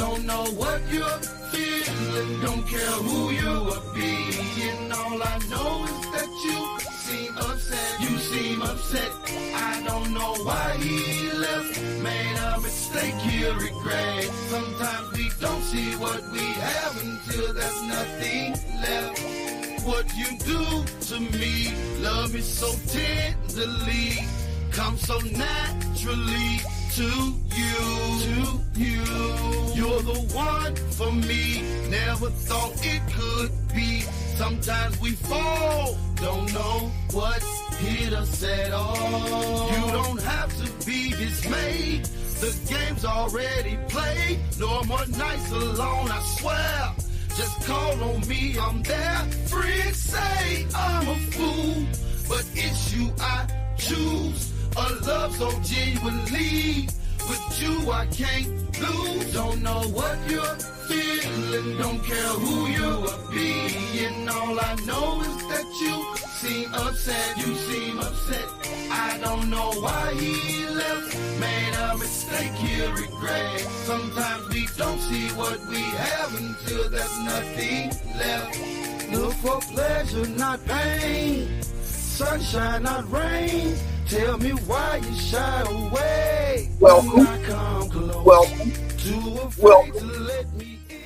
Don't know what you're feeling, don't care who you are being. All I know is that you seem upset, I don't know why he left, made a mistake he'll regret. Sometimes we don't see what we have until there's nothing left. What you do to me, love me so tenderly, come so naturally to you. You're the one for me, never thought it could be. Sometimes we fall, don't know what hit us at all. You don't have to be dismayed, the game's already played. No more nights alone, I swear. Just call on me, I'm there. Friends say I'm a fool, but it's you I choose. A love so genuinely, with you I can't lose. Don't know what you're feeling, don't care who you are being. All I know is that you seem upset, I don't know why he left, made a mistake he'll regret. Sometimes we don't see what we have until there's nothing left. Look for pleasure, not pain, sunshine, not rain. Tell me why you shy away. Welcome.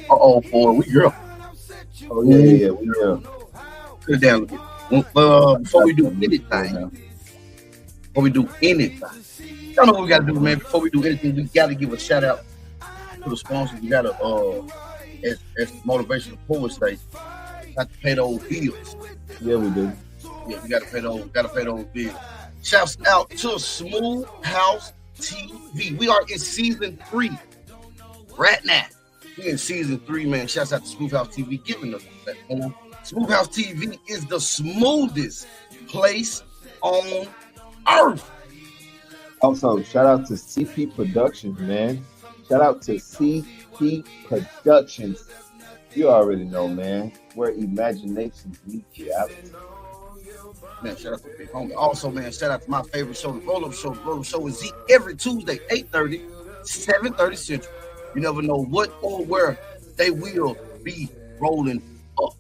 Uh-oh, boy, we girl. Oh, yeah, we girl. Put it down a bit. Before we do anything, y'all know what we got to do, man. Before we do anything, we got to give a shout out to the sponsors. We got to, as motivational poets say, got to pay those bills. Yeah, we do. Yeah, we got to pay those bills. Shouts out to Smooth House TV. We are in season 3 right now. We're in season 3, man. Shouts out to Smooth House TV giving us that platform. Smooth House TV is the smoothest place on earth. Also, shout out to CP Productions, man. Shout out to CP Productions. You already know, man, where imaginations meet reality. Man, shout out to Big Homie. Also, man, shout out to my favorite show, the Roll Up Show. The Roll Up Show is every Tuesday, 8:30, 7:30 Central. You never know what or where they will be rolling up.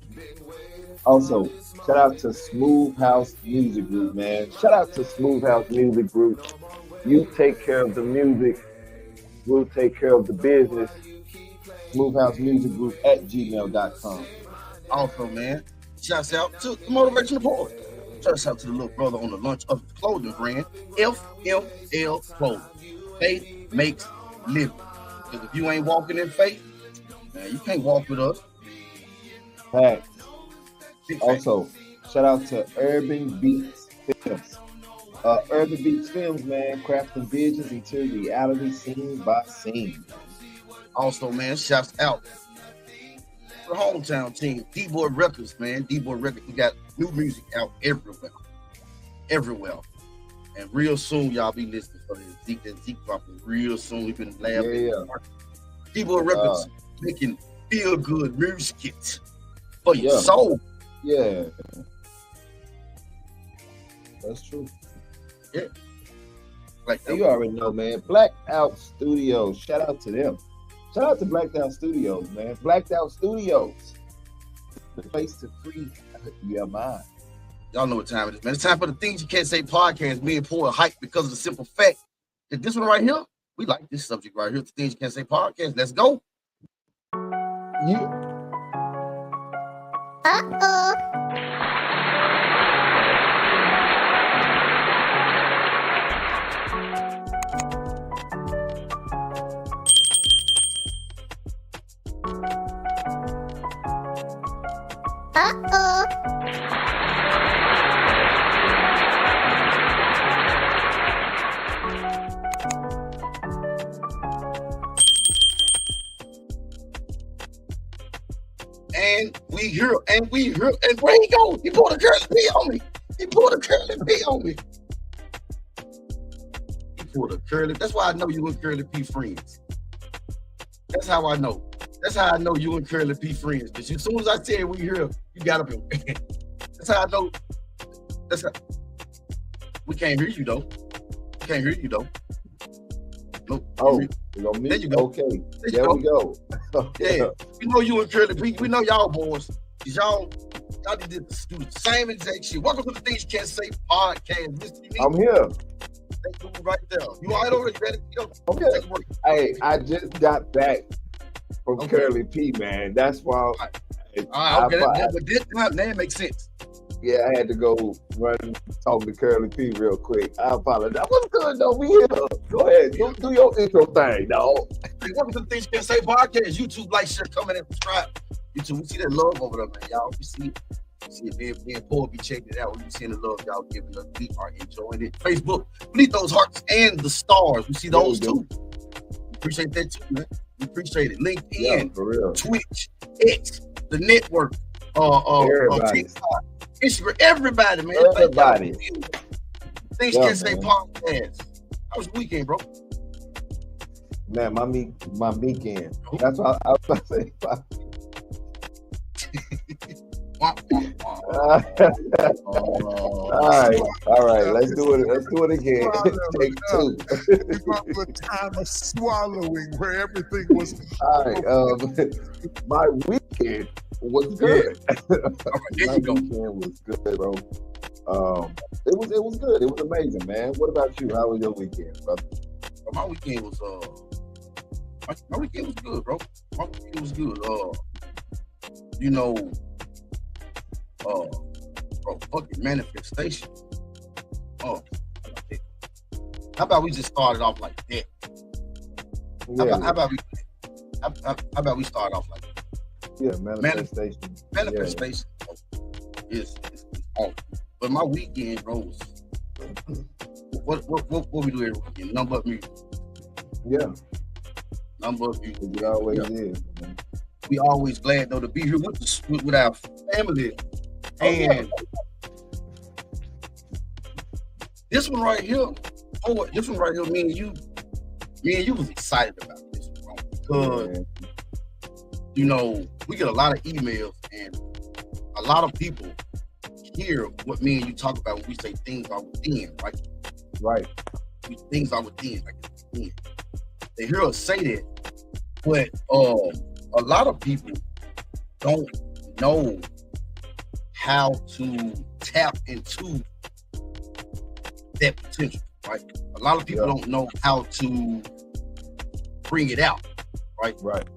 Also, shout out to Smooth House Music Group, man. Shout out to Smooth House Music Group. You take care of the music, we'll take care of the business. Smooth House Music Group at gmail.com. Also, man, shouts out to the Motivational Poet. Shouts out to the little brother on the launch of the clothing brand, FML Clothing. Faith makes living. Because if you ain't walking in faith, man, you can't walk with us. Facts. Also, shout out to Urban Beats Films. Urban Beats Films, man, crafting visions into reality scene by scene. Also, man, shouts out to the hometown team, D-Boy Records, man. D-Boy Records, we got new music out everywhere. And real soon, y'all be listening for the Zeke dropping real soon. We've been laughing. Yeah. D-Boy Records making feel-good music for your soul. Yeah. That's true. Yeah. Like you already know, man. Blacked Out Studios. Shout out to them. Shout out to Blacked Out Studios, man. Blacked Out Studios. The place to free your mind. Y'all know what time it is, man. It's time for the Things You Can't Say podcast. Me and Paul are hyped because of the simple fact that this one right here, we like this subject right here. The Things You Can't Say podcast. Let's go. And we here, and where he go? He pulled a curly P on me. He pulled a curly. That's why I know you and Curly P friends. That's how I know. That's how I know you and Curly P friends. Because as soon as I said we here, you got up here. That's how I know. We can't hear you though. Nope. Oh, you know me? There you go. Okay. There we go. Yeah. We know you and Curly P. We know y'all boys. Y'all did do the same exact shit. Welcome to the Things You Can't Say podcast. Mr. Unique. I'm here. That's cool right there. You all right over there? You ready? Yo, I'm here. Hey, I just got back from Curly P, man. That's why. All right, okay. But this time, that makes sense. Yeah, I had to go run talk to Curly P real quick. I apologize. What's good though? We here. Go ahead. Do your intro thing, dog. Hey, welcome to the Things You Can't Say podcast. YouTube, like, share, comment, and subscribe. YouTube, we see that love over there, man. Y'all, we see it. Me and Paul be checking it out. We be seeing the love y'all giving us. We are enjoying it. Facebook, we need those hearts and the stars. We see those too. Appreciate that too, man. We appreciate it. LinkedIn, for real. Twitch, X, the network, TikTok, Instagram, everybody, man. Everybody. Things You Can't Say podcast. How was the weekend, bro? Man, my weekend. That's what I was about to say. All right. Let's do it again. Take two. It's a time of swallowing where everything was. All right. My weekend was good. My weekend was good, bro. It was good. It was amazing, man. What about you? How was your weekend, brother? My weekend was my weekend was good, bro. My weekend was good. Bro, fucking manifestation. How about we just start it off like that? How about we start off like that? Yeah, manifestation. Manifestation is on. But my weekend, bro, was what we do every weekend? Number of music. Yeah. Number of music. It always is, man. We always glad though to be here with our family. And this one right here, me and you was excited about this one, because we get a lot of emails and a lot of people hear what me and you talk about when we say things are within, right? Right. Things are within, like within. They hear us say that, but a lot of people don't know how to tap into that potential, right? A lot of people don't know how to bring it out, right? Right.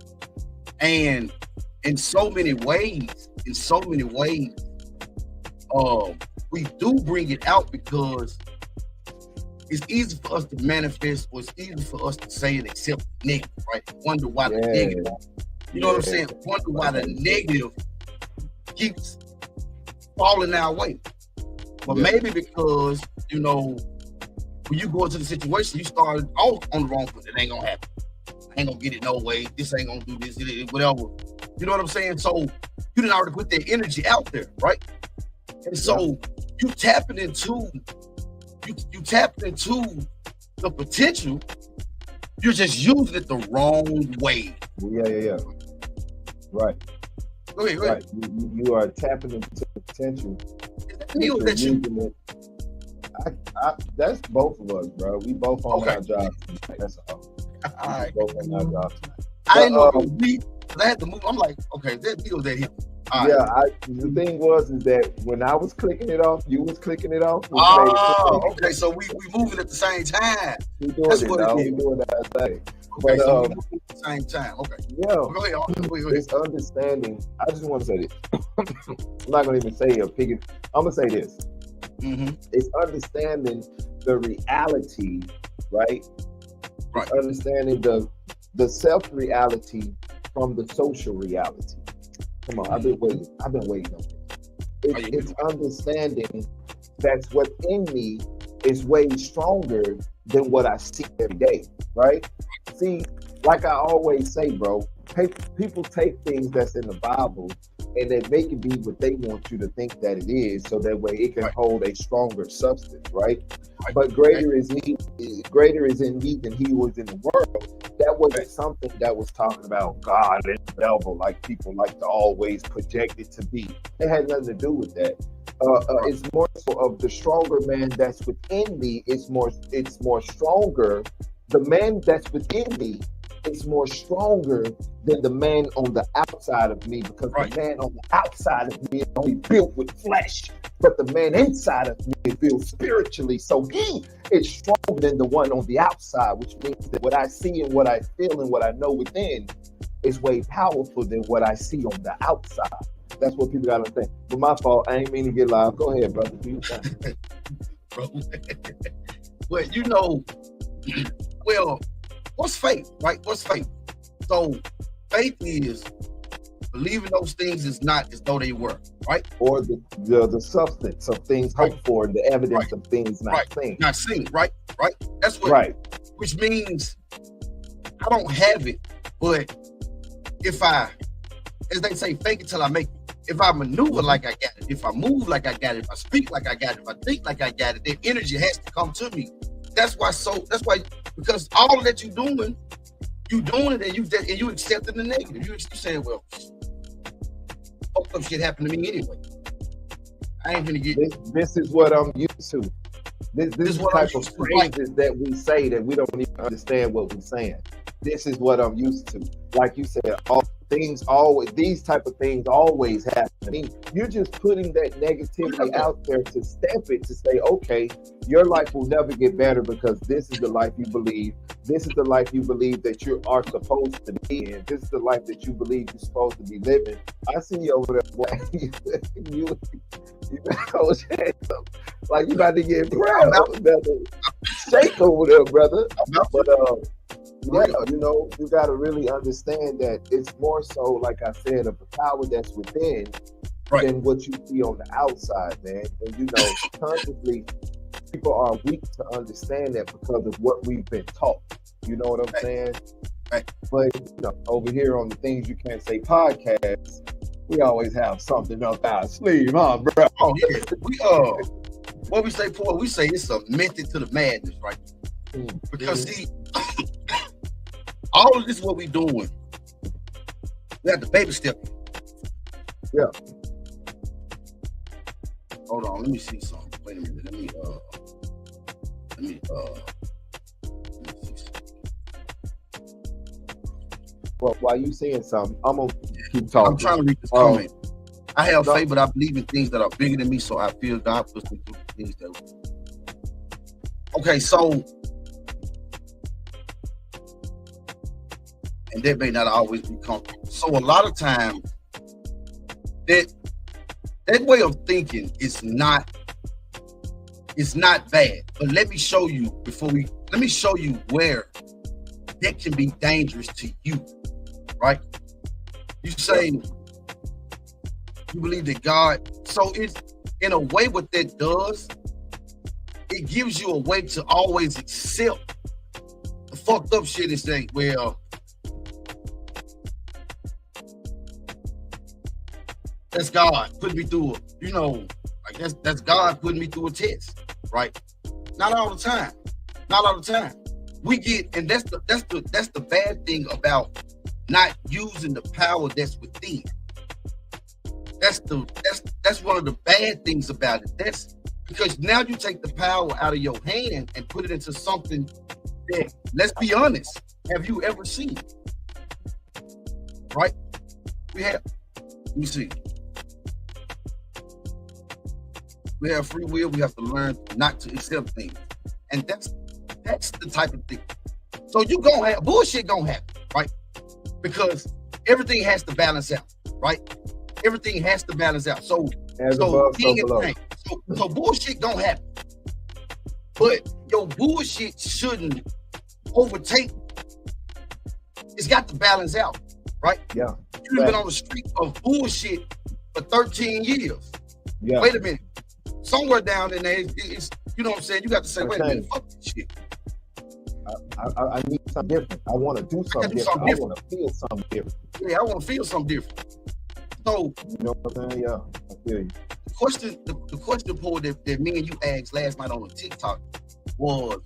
And in so many ways, we do bring it out because it's easy for us to manifest, or it's easy for us to say and accept negative, right? Wonder why the negative. You know what I'm saying? Wonder why the negative keeps falling our way. But maybe because, when you go into the situation, you started off on the wrong foot. It ain't gonna happen. I ain't gonna get it no way. This ain't gonna do this, whatever. You know what I'm saying? So you didn't already put that energy out there, right? And so you tapping into the potential. You're just using it the wrong way. Yeah. Right. Go ahead. Right. You are tapping into the potential. That's both of us, bro. We both on our jobs tonight. That's all. All right. Both on our jobs tonight. I didn't know I had to move. I'm like, okay, that deal that him. The thing was that when I was clicking it off, you was clicking it off. Okay, so we moving at the same time. We doing that thing. Okay, so we moving at the same time. Okay. Yeah. Go ahead. It's understanding. I just want to say this. I'm not going to even say it. I'm going to say this. Mm-hmm. It's understanding the reality, right? Right. It's understanding the self-reality from the social reality. Come on, I've been waiting on it. It's understanding that's within me is way stronger than what I see every day, right? See, like I always say, bro, people take things that's in the Bible and they make it be what they want you to think that it is, so that way it can hold a stronger substance, right? But greater is in me than he was in the world. That wasn't something that was talking about God and the devil, like people like to always project it to be. It had nothing to do with that. It's more so of the stronger man that's within me. It's more stronger the man that's within me is more stronger than the man on the outside of me, because the man on the outside of me is only built with flesh, but the man inside of me is built spiritually. So he is stronger than the one on the outside, which means that what I see and what I feel and what I know within is way powerful than what I see on the outside. That's what people gotta think. But my fault, I ain't mean to get loud. Go ahead, brother. Do you think? Bro. Well, you know, well, what's faith, right? What's faith? So faith is believing those things is not as though they were, right? Or the substance of things hoped for and the evidence of things not seen. Not seen, right? Right? That's what, which means I don't have it, but if I, as they say, fake it till I make it. If I maneuver like I got it, if I move like I got it, if I speak like I got it, if I think like I got it, then energy has to come to me. That's why, because all that you're doing it and you accepting the negative. You saying, well, fucked up shit happened to me anyway. I ain't gonna get this is what I'm used to. This is the type of phrases that we say that we don't even understand what we're saying. This is what I'm used to. Like you said, these type of things always happen. I mean, you're just putting that negativity out there to stamp it, to say, okay, your life will never get better because this is the life you believe. This is the life you believe that you are supposed to be in. This is the life that you believe you're supposed to be living. I see you over there, boy. you like you about to get proud. Shake over there, brother. But yeah, you know, you got to really understand that it's more so, like I said, of the power that's within than what you see on the outside, man. And you know, consciously, people are weak to understand that because of what we've been taught. You know what I'm saying? Right. But you know, over here on the Things You Can't Say podcast, we always have something up our sleeve, huh, bro? Oh yeah, what we say, Paul? We say it's a method to the madness, right? Because see. All of this, what we doing, we have to baby step. Yeah. Hold on, let me see something. Wait a minute. Let me see something. Well, while you saying something, I'm gonna keep talking. I'm trying to read this comment. I have faith, but I believe in things that are bigger than me, so I feel God puts me through things that. Okay, so. And that may not always be comfortable. So a lot of times, that way of thinking is not bad. But let me show you where that can be dangerous to you, right? You say you believe that God. So it's in a way what that does. It gives you a way to always accept the fucked up shit and say, well. That's God putting me through like that's God putting me through a test, right? Not all the time. Not all the time. We get, and that's the bad thing about not using the power that's within. That's one of the bad things about it. That's because now you take the power out of your hand and put it into something that, let's be honest, have you ever seen? Right? Let me see. We have free will. We have to learn not to accept things, and that's the type of thing. So you gonna have bullshit gonna happen, right? Because everything has to balance out, right? Everything has to balance out. So bullshit gonna happen, but your bullshit shouldn't overtake. It's got to balance out, right? Yeah. You've been on the street of bullshit for 13 years. Yeah. Wait a minute. Somewhere down in there, it's you know what I'm saying? You got to say, wait a minute, fuck this shit. I need something different. I want to do something different. I want to feel something different. Yeah, I want to feel something different. So, you know what I'm saying? Yeah, I feel you. The question, Paul, that me and you asked last night on the TikTok was,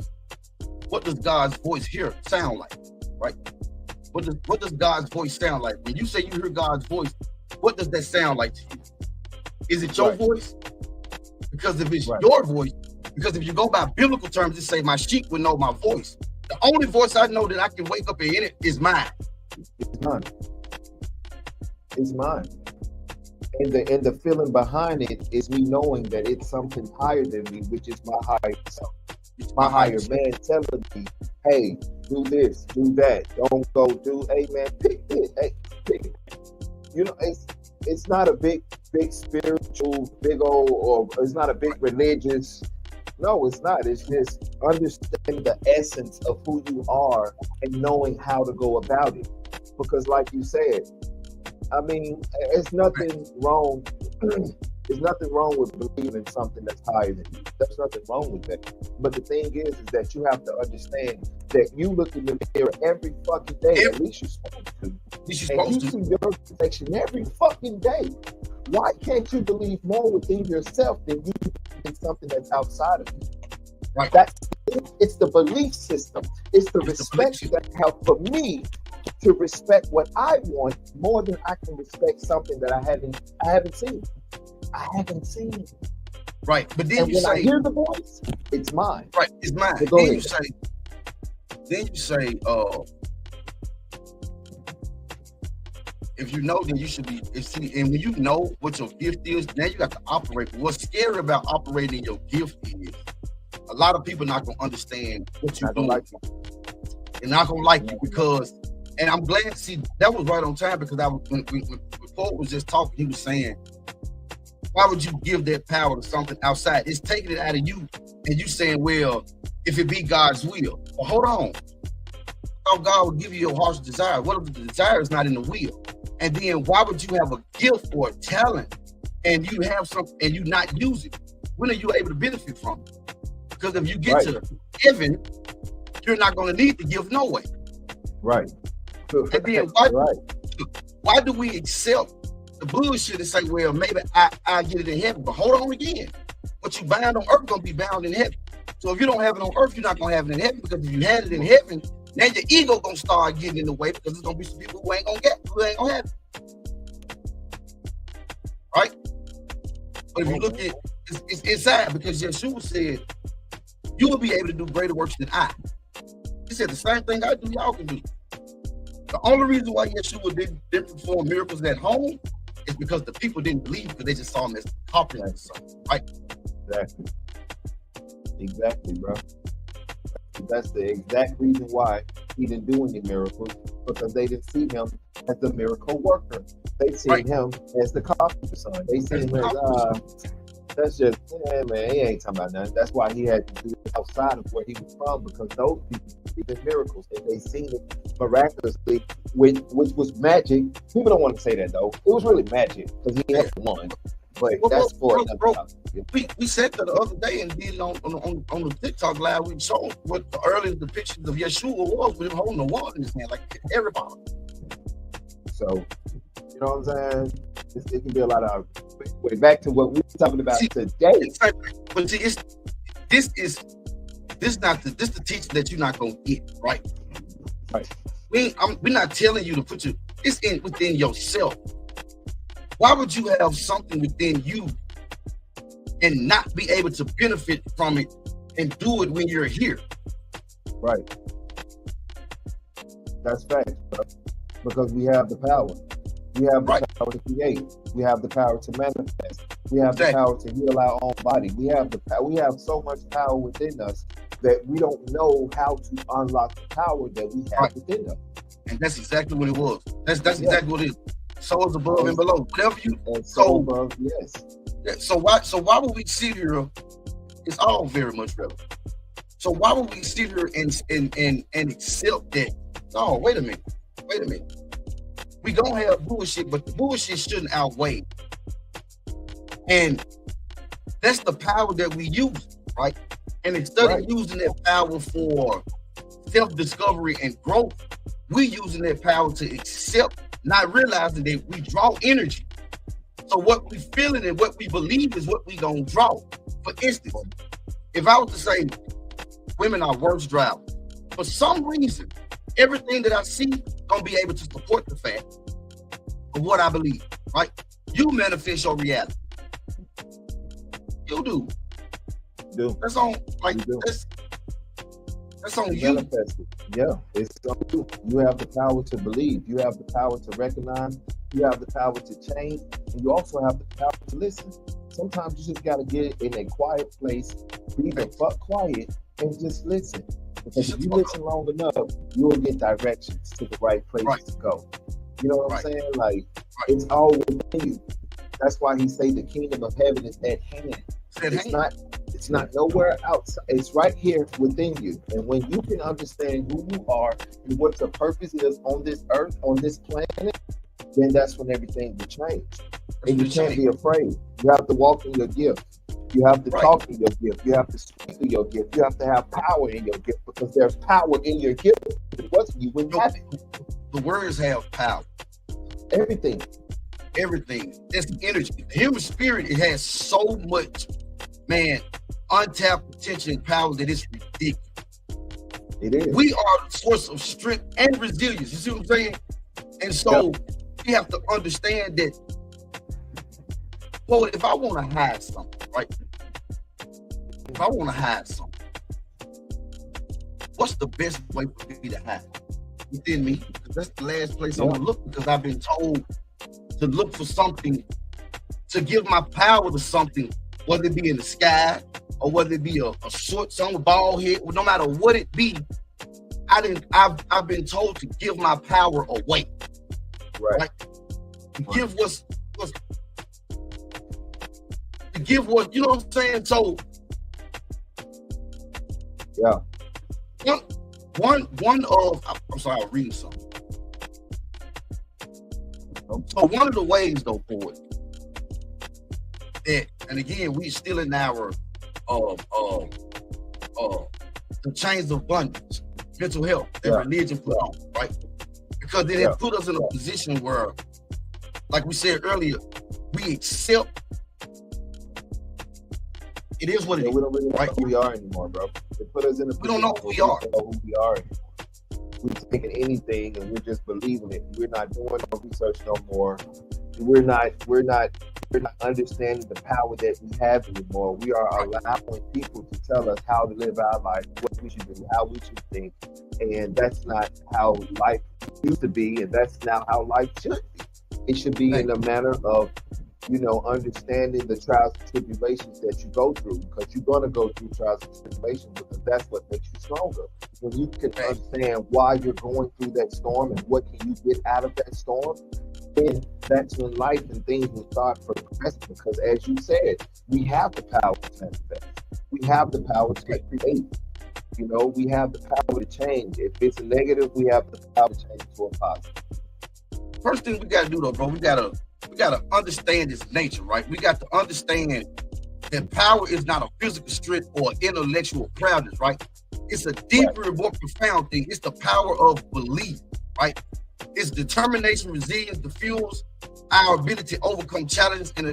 what does God's voice sound like? Right? What does God's voice sound like? When you say you hear God's voice, what does that sound like to you? Is it your voice? Because if it's your voice, because if you go by biblical terms, it say my sheep will know my voice. The only voice I know that I can wake up and hear it is mine. It's mine. It's mine. And the feeling behind it is me knowing that it's something higher than me, which is my higher self. My higher man telling me, hey, do this, do that, don't go do, hey man, pick it, hey, pick it. You know, it's not a big spiritual, big old, or it's not a big religious. No, it's not. It's just understanding the essence of who you are and knowing how to go about it. Because like you said, I mean, there's nothing wrong. There's nothing wrong with believing in something that's higher than you. There's nothing wrong with that. But the thing is that you have to understand that you look in the mirror every fucking day. At least you're supposed to. And you see your reflection every fucking day. Why can't you believe more within yourself than you in something that's outside of you? Right. It's the belief system. It's the respect that helps for me to respect what I want more than I can respect something that I haven't seen. I haven't seen. Right, but then you say, I hear the voice, it's mine. Right, it's mine. So then you say, if you know, then you should be. And when you know what your gift is, now you got to operate. What's scary about operating your gift is a lot of people not gonna understand what you're doing. They're not gonna like you because. And I'm glad. See, that was right on time because when Paul was just talking, he was saying, why would you give that power to something outside? It's taking it out of you, and you saying, well, if it be God's will. Well, hold on. How God will give you your heart's desire? What if the desire is not in the will? And then why would you have a gift or a talent and you have something and you not use it? When are you able to benefit from it? Because if you get to heaven, you're not going to need the gift no way. Right. And then why do we accept the bullshit and say, well, maybe I get it in heaven? But hold on again. What you bind on earth gonna be bound in heaven. So if you don't have it on earth, you're not gonna have it in heaven, because if you had it in heaven, now your ego gonna start getting in the way, because there's gonna be some people who ain't gonna have it. Right? But if you look at it's sad, because Yeshua said, you will be able to do greater works than I. He said the same thing I do, y'all can do. The only reason why Yeshua didn't perform miracles at home is because the people didn't believe, because they just saw him as popular or something, right? Exactly, bro. That's the exact reason why he didn't do any miracles, because they didn't see him as the miracle worker. They see him as the carpenter's son. They see him as that's just, man, he ain't talking about nothing. That's why he had to do it outside of where he was from, because those people did miracles and they seen it miraculously, which was magic. People don't want to say that though. It was really magic because he had one. But that's for another topic. We said that the other day and did it on the TikTok live. We showed what the earliest depictions of Yeshua was with him holding the water in his hand, like everybody. So, you know what I'm saying? It can be a lot of. Wait, back to what we were talking about today. But see, this is the teaching that you're not gonna get, right? Right. We're not telling you to put it's within yourself. Why would you have something within you and not be able to benefit from it and do it when you're here? Right. That's fact, bro. Because we have the power. We have the power to create. We have the power to manifest. We have the power to heal our own body. We have the power. We have so much power within us that we don't know how to unlock the power that we have within us. And that's exactly what it was. That's exactly what it is. So is above and below. Whatever you above, yes. So why would we sit here? It's all very much relevant. So why would we sit here and accept that? No, wait a minute. We gonna have bullshit, but the bullshit shouldn't outweigh. And that's the power that we use, right? And instead of using that power for self-discovery and growth, we using that power to accept, not realizing that we draw energy. So what we feeling and what we believe is what we gonna draw. For instance, if I was to say women are worst drivers, for some reason, everything that I see gonna be able to support the fact of what I believe, right? You manifest your reality. You do. Do. That's on, like, That's on to you. manifest it. Yeah, it's on you. You have the power to believe. You have the power to recognize. You have the power to change, and you also have the power to listen. Sometimes you just got to get in a quiet place, be the fuck quiet, and just listen. Because if you listen long enough, you will get directions to the right place to go. You know what I'm saying? Like, it's all within you. That's why he say the kingdom of heaven is at hand. It's not nowhere outside. It's right here within you. And when you can understand who you are and what your purpose is on this earth, on this planet, then that's when everything will change. And you can't be afraid. You have to walk in your gift. You have to talk in your gift. You have to speak in your gift. You have to have power in your gift, because there's power in your gift. If it wasn't, you wouldn't have it. The words have power. Everything. It's energy. The human spirit, it has so much, man, untapped potential and power that it's ridiculous. It is. We are the source of strength and resilience. You see what I'm saying? And so we have to understand that, well, if I want to hide something, right? If I want to hide something, what's the best way for me to hide it? Within me? Because that's the last place I'm going to look, because I've been told to look for something, to give my power to something, whether it be in the sky or whether it be a short, some bald head, no matter what it be. I've been told to give my power away. Right? To give what, you know what I'm saying? So I'm sorry, I'm reading something. So one of the ways, though, for it, that, and again, we still in our the chains of abundance, mental health, that religion put on, right? Because it has put us in a position where, like we said earlier, we accept it is what it is. We don't really know who we are anymore, bro. It put us in a position we don't know who we are. Know who we are anymore. We're taking anything and we're just believing it. We're not doing no research no more. We're not understanding the power that we have anymore. We are allowing people to tell us how to live our life, what we should do, how we should think. And that's not how life used to be, and that's now how life should be. It should be in a manner of, understanding the trials and tribulations that you go through, because you're going to go through trials and tribulations, because that's what makes you stronger. When you can understand why you're going through that storm and what can you get out of that storm, then that's when life and things will start progressing. Because as you said, we have the power to manifest. We have the power to create. We have the power to change. If it's a negative, we have the power to change it to a positive. First thing we got to do, though, bro, we gotta understand its nature, right? We got to understand that power is not a physical strength or intellectual prowess, right? It's a deeper and more profound thing. It's the power of belief, right? It's determination, resilience that fuels our ability to overcome challenges and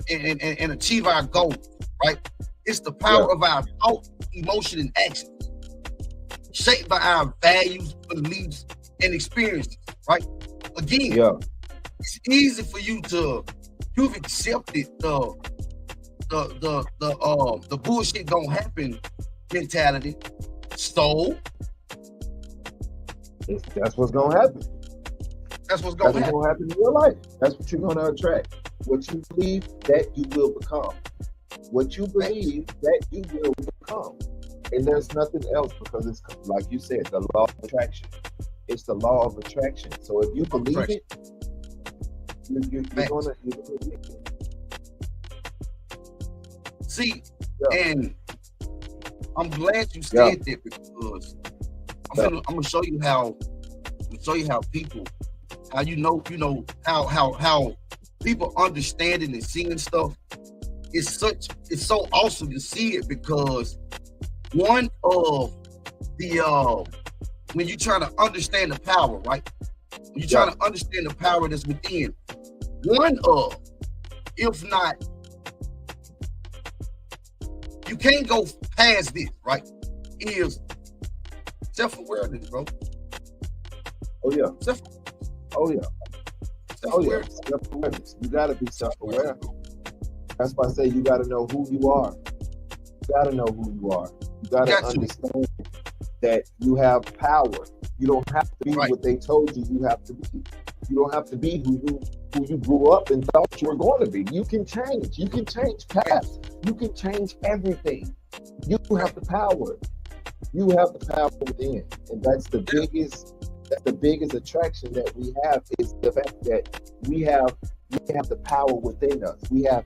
achieve our goals, right? It's the power of our thought, emotion, and action, shaped by our values, beliefs, and experiences, right? Again, it's easy for you've accepted the bullshit don't happen mentality. So that's what's gonna happen. That's what's gonna happen in your life. That's what you're gonna attract. What you believe, that you will become. What you believe, that you will become. And there's nothing else, because it's like you said, the law of attraction. It's the law of attraction. So if you believe it, you're gonna see. And I'm glad you said that, because I'm gonna show you how people, how how people understanding and seeing stuff. It's so awesome to see it, because one of the when you're trying to understand the power, right? When you're trying to understand the power that's within, one of, if not, you can't go past this, right? Is self-awareness, bro. Self-awareness. You gotta be self-aware. That's why I say you gotta know who you are. You gotta know who you are. You gotta understand. that you have power. You don't have to be Right. what they told you have to be. You don't have to be who you grew up and thought you were going to be. You can change. You can change paths. You can change everything. You have the power. You have the power within, and that's the biggest attraction that we have, is the fact that we have the power within us. We have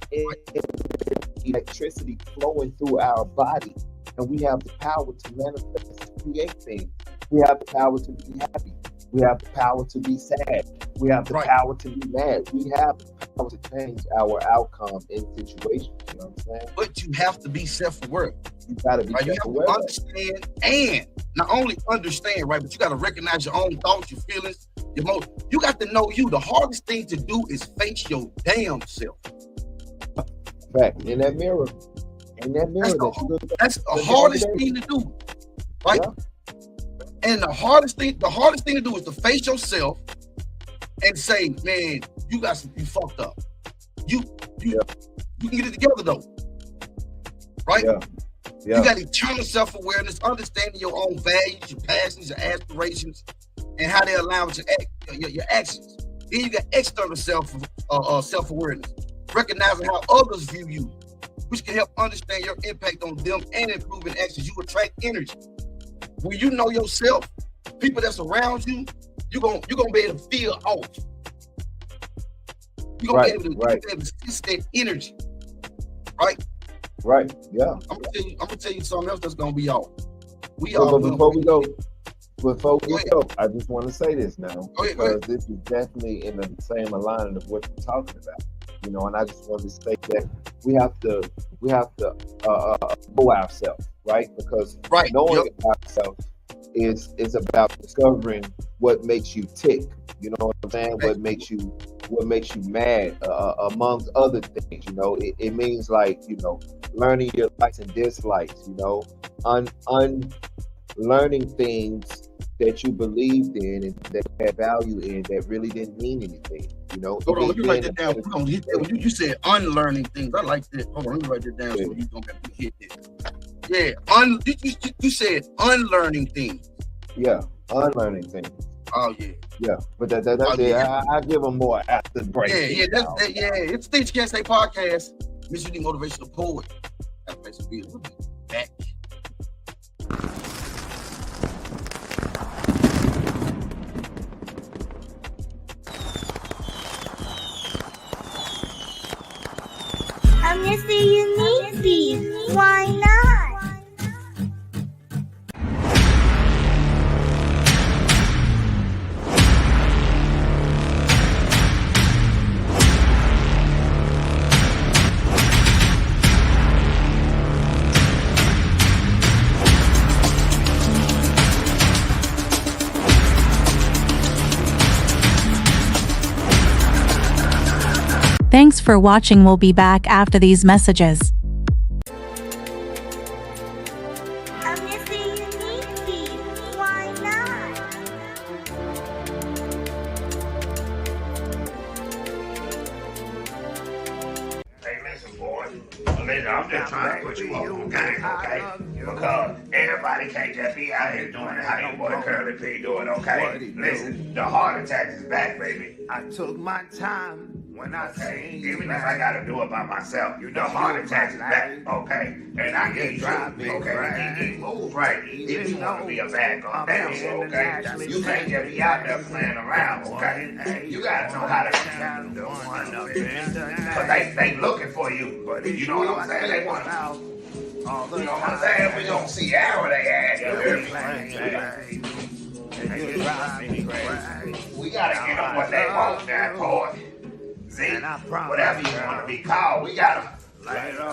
electricity flowing through our body, and we have the power to manifest, to create things. We have the power to be happy. We have the power to be sad. We have the power to be mad. We have the power to change our outcome in situations. You know what I'm saying? But you have to be self-aware. You got to be right? You have self-aware. to understand, and not only understand, right, but you got to recognize your own thoughts, your feelings, your emotions. You got to know you. The hardest thing to do is face your damn self. Fact. In that mirror. That's the hardest thing to do, right? Yeah. And the hardest thing to do is to face yourself and say, man, you fucked up. You can get it together though, right? Yeah. You got eternal self-awareness, understanding your own values, your passions, your aspirations, and how they align with your actions. Then you got external self-awareness, recognizing how others view you, which can help understand your impact on them and improving actions. You attract energy. When you know yourself, people that's around you, you're gonna be able to feel off. You're gonna be able to sense that energy, right? Right. Yeah. I'm gonna tell you something else that's gonna be off. Before we go, I just want to say this now, because this is definitely in the same alignment of what you're talking about. You know, and I just want to say that we have to know ourselves, right? Because knowing ourselves is about discovering what makes you tick. You know what I'm saying? What makes you mad, amongst other things. You know, it means, like, you know, learning your likes and dislikes. You know, learning things that you believed in and that had value in that really didn't mean anything. You know, hold on, let me write that down. You said unlearning things. I like that. Hold on, let me write that down so you don't have to hit it. Yeah, you said unlearning things. Yeah, unlearning things. Oh yeah. Yeah, but that's it. I give them more after the break. It's Things You Can't Say podcast. Miss Unique Motivational Poet. That makes me feel back. I'm Mr. Unique. Why not? Thanks for watching. We'll be back after these messages. I'm Mr. Unique. Why not? Hey, listen, boy. Listen, I'm just trying to put you on the game, okay? Because everybody can't just be out here doing it how your boy Curly P doing, okay? Listen, the heart attack is back, baby. I took my time when I say, even if I gotta do it by myself, the heart attack is back, okay? And I get drive me, okay? He moves right. If you want to be a backup dancer, okay? You can't just be out there playing around, okay? You gotta know how to handle the one. Because they looking for you. You know what I'm saying? They want to. You know what I'm saying? We gonna see how they act. We gotta get them what they want, that boy. See, whatever you want to be called, we gotta. You know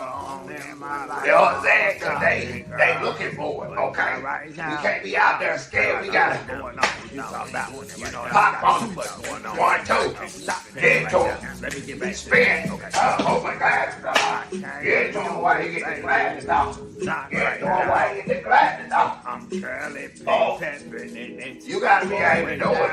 what I'm saying? Because they looking for it, okay? We can't be out there scared. We gotta pop on them. 1, 2, get to him. Spin. Hold my glasses off. Get to him while he get the glasses off. Get to him while he get the glasses off. Oh, you gotta be able to do it.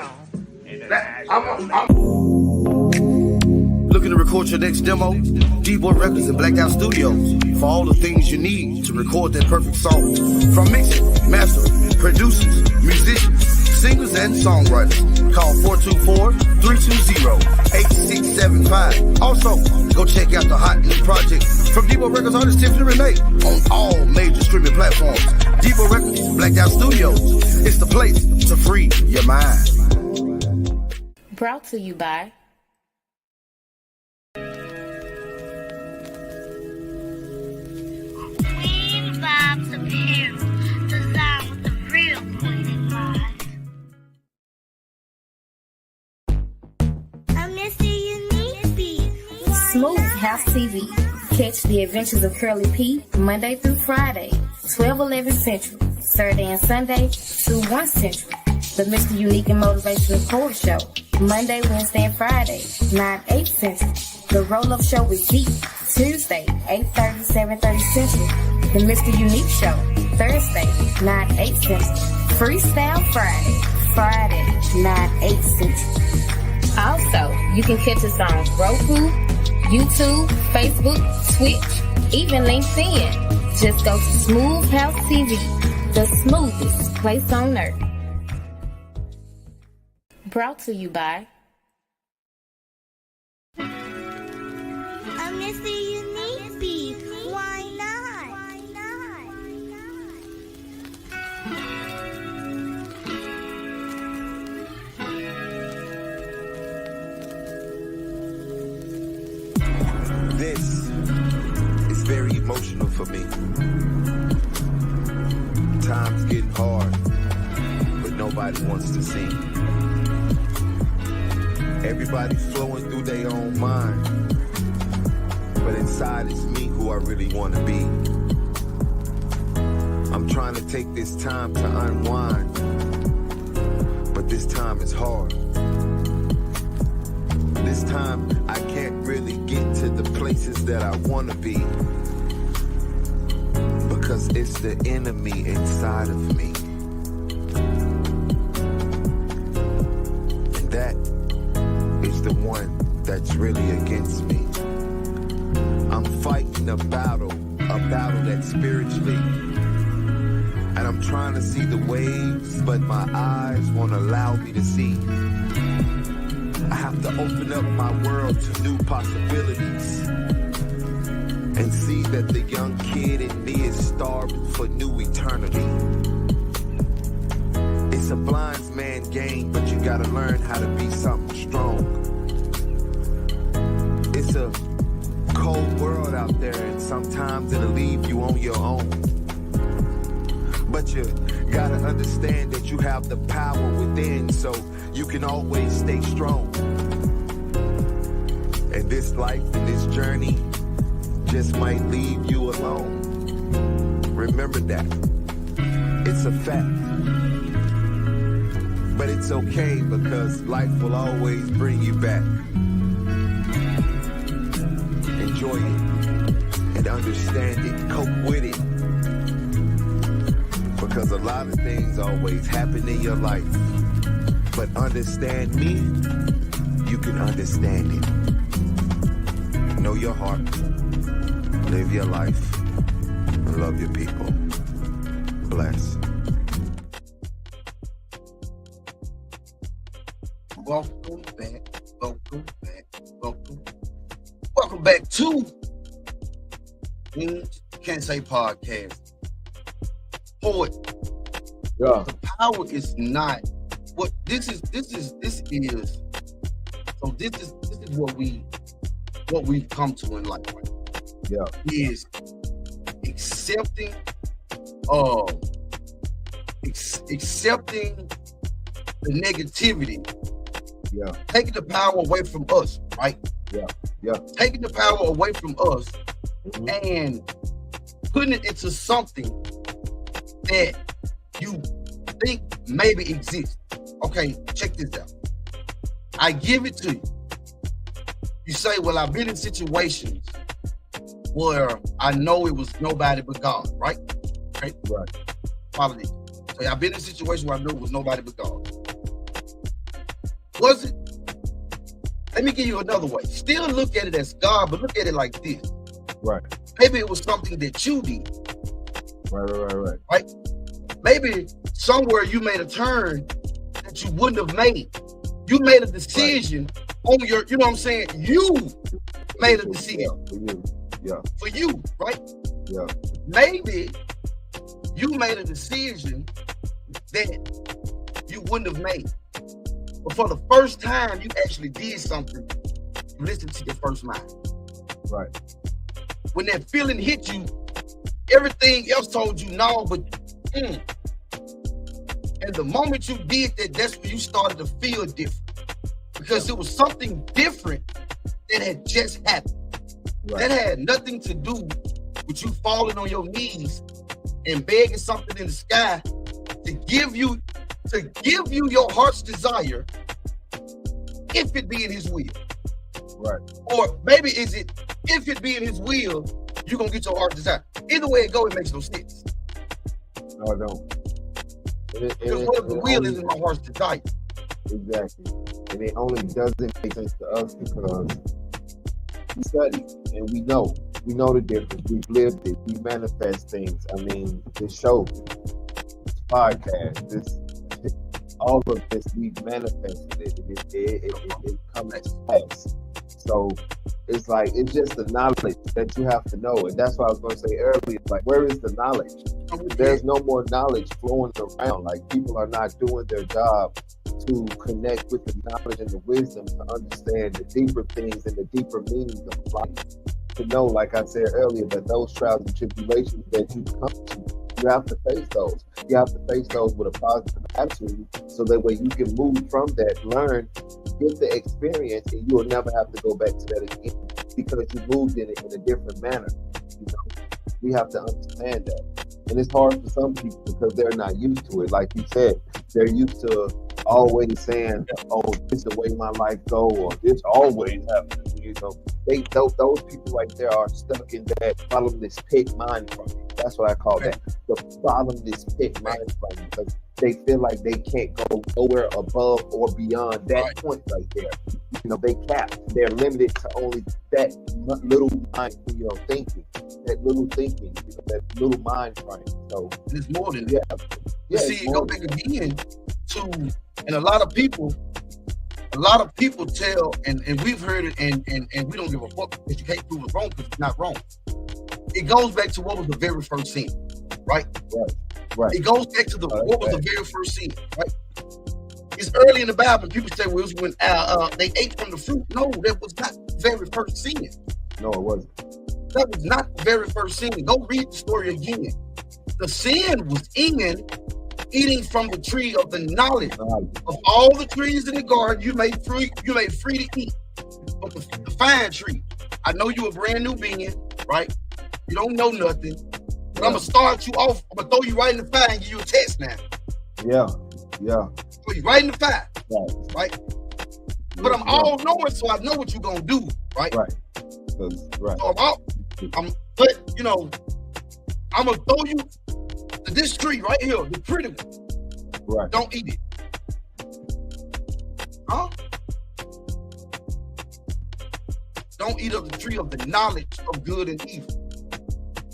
Looking to record your next demo? D-Boy Records and Blacked Out Studios for all the things you need to record that perfect song. From mixing, mastering, producers, musicians, singers, and songwriters. Call 424-320-8675. Also, go check out the hot new project from D-Boy Records artist Tiffany Renee on all major streaming platforms. D-Boy Records, Blacked Out Studios. It's the place to free your mind. Brought to you by Queen Vibes Apparel, designed with the real queen in mind. I miss the unique beat. Smooth House TV. Catch the adventures of Curly P Monday through Friday, 12-11 Central, Saturday and Sunday, 2-1 Central. The Mr. Unique and Motivational Poet Show, Monday, Wednesday, and Friday, 9-8 Central. The Roll-Up Show with Zeke, Tuesday, 8:30, 7:30 Central. The Mr. Unique Show, Thursday, 9-8 Central. Freestyle Friday, 9-8 Central. Also, you can catch us on Roku, YouTube, Facebook, Twitch, even LinkedIn. Just go to Smooth House TV, the smoothest place on earth. Brought to you by I miss the unique beat. Why not? This is very emotional for me. Time's getting hard, but nobody wants to see. Everybody's flowing through their own mind, but inside it's me who I really want to be. I'm trying to take this time to unwind, but this time is hard. This time I can't really get to the places that I want to be, because it's the enemy inside of me. And that is the one that's really against me. I'm fighting a battle that's spiritually. And I'm trying to see the waves, but my eyes won't allow me to see. I have to open up my world to new possibilities and see that the young kid in me is starving for new eternity. It's a blind man game, but you gotta learn how to be something strong. It's a cold world out there, and sometimes it'll leave you on your own. But you gotta understand that you have the power within, so you can always stay strong. And this life and this journey just might leave you alone. Remember that. It's a fact. But it's okay, because life will always bring you back. Enjoy it and understand it. Cope with it. Because a lot of things always happen in your life. But understand me, you can understand it. Know your heart, live your life, and love your people. Bless. Welcome back to Can't Say Podcast. Poet. Yeah. The power is not what this is what we've come to in life, right? Yeah. Is accepting the negativity. Yeah. Taking the power away from us, right? Yeah. Yeah. Taking the power away from us and putting it into something that you think maybe exists. Okay, check this out. I give it to you. You say, well, I've been in situations where I know it was nobody but God, right? Okay? Right. Follow this. So I've been in a situation where I knew it was nobody but God. Was it let me give you another way. Still look at it as God, but look at it like this. Right. Maybe it was something that you did. Right. Maybe somewhere you made a turn that you wouldn't have made. You made a decision on your, you know what I'm saying? You made a decision. For you, right? Yeah. Maybe you made a decision that you wouldn't have made. But for the first time you actually did something, you listened to your first mind. Right. When that feeling hit you, everything else told you no, but and the moment you did that, that's when you started to feel different. Because it was something different that had just happened. Right. That had nothing to do with you falling on your knees and begging something in the sky to give you your heart's desire, if it be in his will. Right. Or maybe is it, if it be in his will, you're gonna get your heart's desire. Either way it go, it makes no sense. No, it don't. Because what if the will isn't my heart's desire? Exactly. And it only doesn't make sense to us because we study and we know the difference. We've lived it. We manifest things. I mean, this show, this podcast, all of this, we've manifested it. It comes to pass. So it's like, it's just the knowledge that you have to know. And that's what I was going to say earlier. Like, where is the knowledge? There's no more knowledge flowing around. Like, people are not doing their job to connect with the knowledge and the wisdom to understand the deeper things and the deeper meanings of life. To know, like I said earlier, that those trials and tribulations that you come to, you have to face those. You have to face those with a positive attitude, so that way you can move from that, learn, get the experience, and you will never have to go back to that again because you moved in it in a different manner. You know, we have to understand that, and it's hard for some people because they're not used to it. Like you said, they're used to always saying, "Oh, this is the way my life go," or "This always happens." You know, those people right there are stuck in that bottomless pit mind frame. That's what I call that, the bottomless pit mind frame, because they feel like they can't go nowhere above or beyond that point right there. You know, they capped. They're limited to only that little mind, thinking, that little thinking, that little mind frame. So it's more than that. See, go back again to, and a lot of people tell, and we've heard it, and we don't give a fuck because you can't prove it wrong because it's not wrong. It goes back to what was the very first sin, right? Right. It goes back to what was the very first sin, right? It's early in the Bible. People say, well, it was when they ate from the fruit. No, that was not the very first sin. No, it wasn't. That was not the very first sin. Go read the story again. The sin was in eating from the tree of the knowledge of all the trees in the garden. You made free to eat, but the fine tree. I know you a brand new being, right? You don't know nothing. But I'm gonna start you off. I'm gonna throw you right in the fire and give you a test now. Yeah. Throw you right in the fire, right? But I'm all knowing, so I know what you're gonna do, right? Right. So but you know, I'm gonna throw you to this tree right here, the pretty one. Right. Don't eat it. Huh? Don't eat of the tree of the knowledge of good and evil.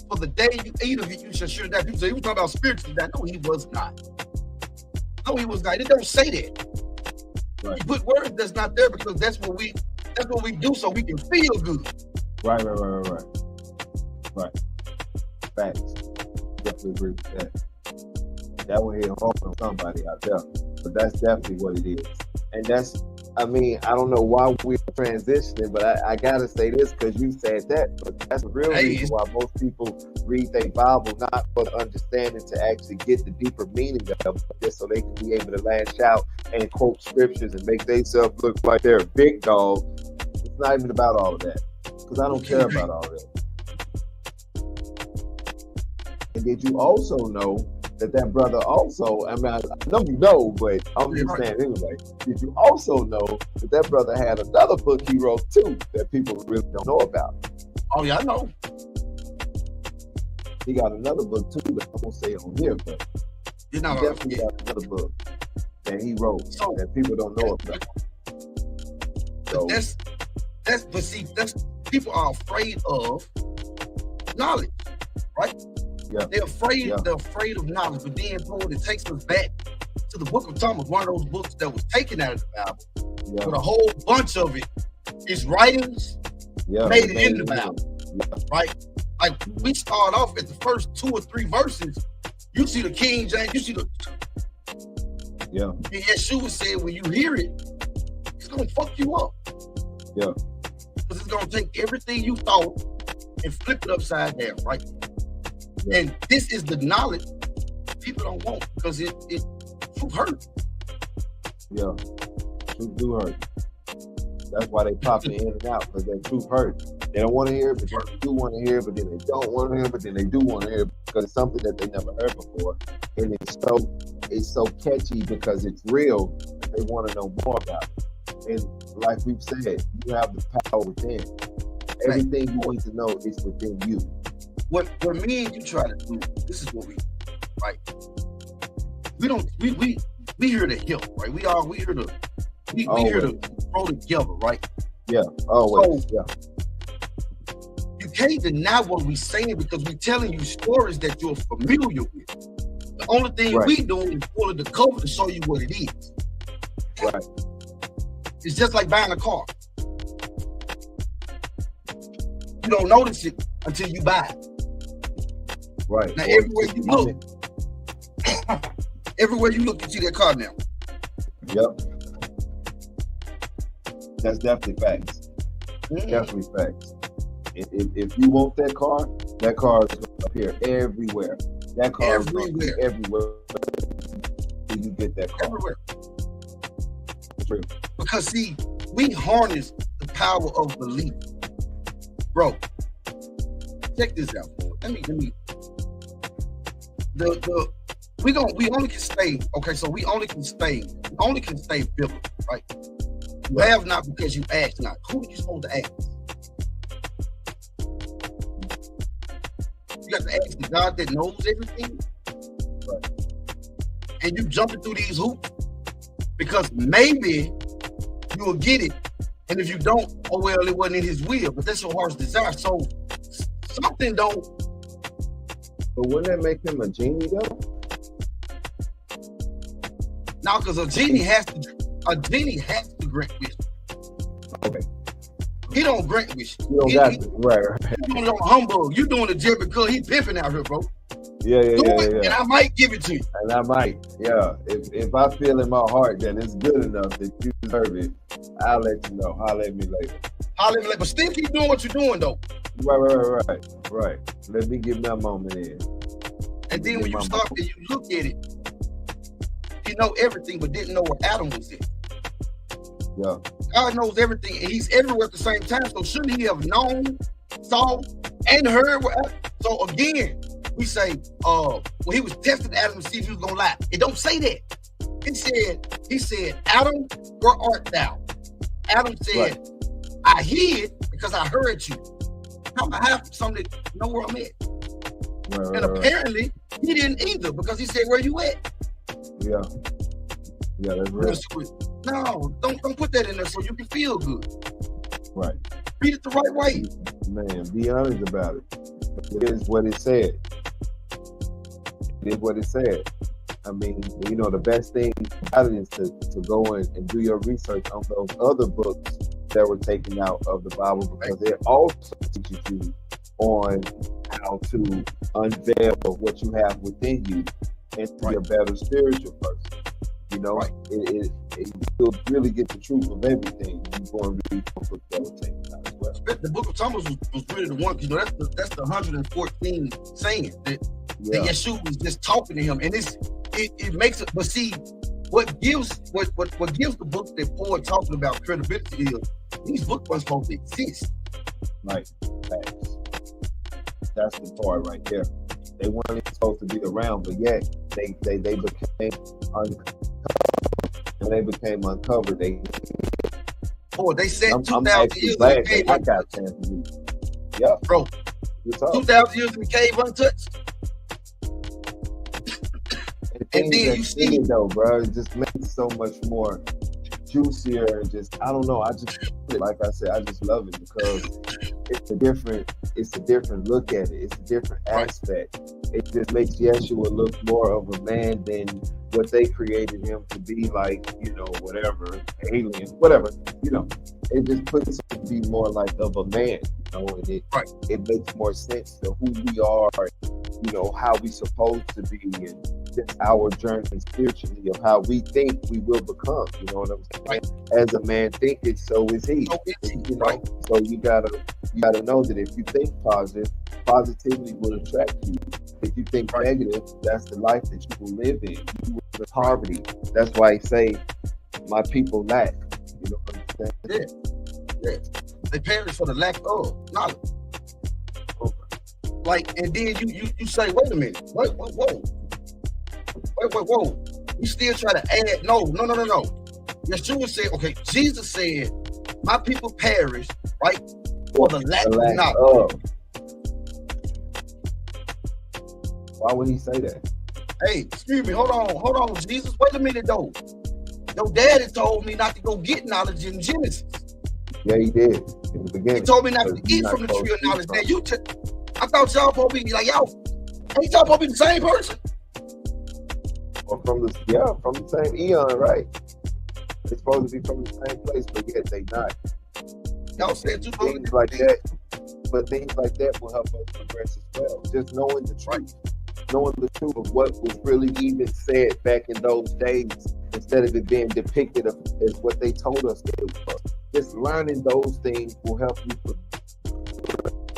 For the day you eat of it, you shall surely die. People say he was talking about spiritually die. No, he was not. No, he was not. It don't say that. Right. You put words that's not there because that's what we do so we can feel good. Right. Facts. Definitely agree with that. That one hit home on somebody out there. But that's definitely what it is. And that's, I don't know why we're transitioning, but I gotta say this because you said that. But that's the real reason why most people read their Bible, not for the understanding to actually get the deeper meaning of it, just so they can be able to lash out and quote scriptures and make themselves look like they're a big dog. It's not even about all of that because I don't care about all of that. And did you also know that brother also, I know you know, but I'm just saying anyway, did you also know that brother had another book he wrote too that people really don't know about? Oh yeah, I know. He got another book too that I won't say it on here, but he definitely got another book that he wrote that people don't know about. So but see, people are afraid of knowledge, right? yeah, They're afraid of knowledge, but then it takes us back to the book of Thomas, one of those books that was taken out of the Bible, but a whole bunch of it is writings made it in the Bible, right? Like we start off at the first 2 or 3 verses, you see the King James, you see the and Yeshua said when you hear it, it's gonna fuck you up. Yeah. Because it's gonna take everything you thought and flip it upside down, right? Yeah. And this is the knowledge people don't want because it truth hurt. Yeah, truth do hurt. That's why they pop it in and out, because that truth hurt. They don't want to hear it, but they do want to hear it, but then they don't want to hear it, but then they do want to hear it because it's something that they never heard before. And it's so catchy because it's real. They want to know more about it. And like we've said, you have the power within. Everything you need to know is within you. What me and you try to do, this is what we, right? We here to help, right? We here to grow together, right? Yeah, always. So, yeah. You can't deny what we're saying because we're telling you stories that you're familiar with. The only thing we doing is pulling the cover to show you what it is. Right. It's just like buying a car. You don't notice it until you buy it. Right. Now everywhere you look, you see that car now. Yep. That's definitely facts. Definitely facts. If you want that car is going to appear everywhere. That car is going to be everywhere. You get that car. Everywhere. True. Because see, we harness the power of belief. Bro, check this out, bro. Let me. We only can stay. Okay, so we only can stay biblical, right? You have not because you ask not. Who are you supposed to ask? You got to ask the God that knows everything. Right. And you jumping through these hoops because maybe you will get it. And if you don't, oh well, it wasn't in his will. But that's your heart's desire. So something don't. But wouldn't that make him a genie though? No, because a genie has to grant wish. Okay. He don't grant wish. You don't got to. Right. You doing it on humbug. You doing it just because he pimping out here, bro. Yeah. And I might give it to you. And I might, yeah. If I feel in my heart that it's good enough that you deserve it, I'll let you know. Holler at me later. But still keep doing what you're doing though. Right. Let me get my moment in. And then when you stop and you look at it, you know everything, but didn't know where Adam was in. Yeah. God knows everything, and he's everywhere at the same time. So shouldn't he have known, saw, and heard? So again, we say, when he was testing Adam to see if he was gonna lie, it don't say that. He said, Adam, where art thou? Adam said, I hid because I heard you. I have something to know where I'm at. And apparently he didn't either because he said, where you at? Yeah, that's right. No, don't put that in there so you can feel good. Right. Read it the right way. Man, be honest about it. It is what it said. It is what it said. I mean, you know, the best thing about it is to go in and do your research on those other books that were taken out of the Bible, because it also teaches you on how to unveil what you have within you and to be a better spiritual person. You know, you'll really get the truth of everything. You go and read the book that was taken out as well. The book of Thomas was really the one, you know, that's the 114 saying that Yeshua was just talking to him, and it makes it. But see, what gives the book that Paul talking about credibility is these books weren't supposed to exist. Right. Facts. That's the part right there. They weren't supposed to be around, but yet they became uncovered. And they became uncovered. They said 2,000 years in the cave. I got chance to read. Yeah, bro. 2,000 years in the cave untouched. And then you see it though, bro. It just makes it so much more juicier and just, I don't know. I just, like I said, I just love it because it's a different look at it. It's a different aspect. It just makes Yeshua look more of a man than what they created him to be, like, you know, whatever, alien, whatever, you know. It just puts him to be more like of a man, you know, and it makes more sense to who we are, you know, how we supposed to be, and just our journey spiritually of how we think we will become, you know what I'm saying? As a man thinketh, so is he. You know? So you gotta know that if you think positive, positivity will attract you. If you think negative, that's the life that you will live in. You will live in poverty. That's why he say, my people lack. You know what I'm saying? Yeah. They perish for the lack of knowledge. Like, and then you say, wait a minute, whoa. You still try to add, no. Yeshua said, okay, Jesus said, my people perish, right, for the lack of knowledge. Why would he say that? Hey, excuse me, hold on, Jesus. Wait a minute, though. Your daddy told me not to go get knowledge in Genesis. Yeah, he did in the beginning. He told me not to eat from the tree of knowledge. Now I thought y'all supposed to be like, y'all ain't y'all supposed to be the same person? Or from the same eon, right? They're supposed to be from the same place, but yet they not. Y'all said things like that, but things like that will help us progress as well. Just knowing the truth. Knowing the truth of what was really even said back in those days, instead of it being depicted as what they told us it was. Just learning those things will help you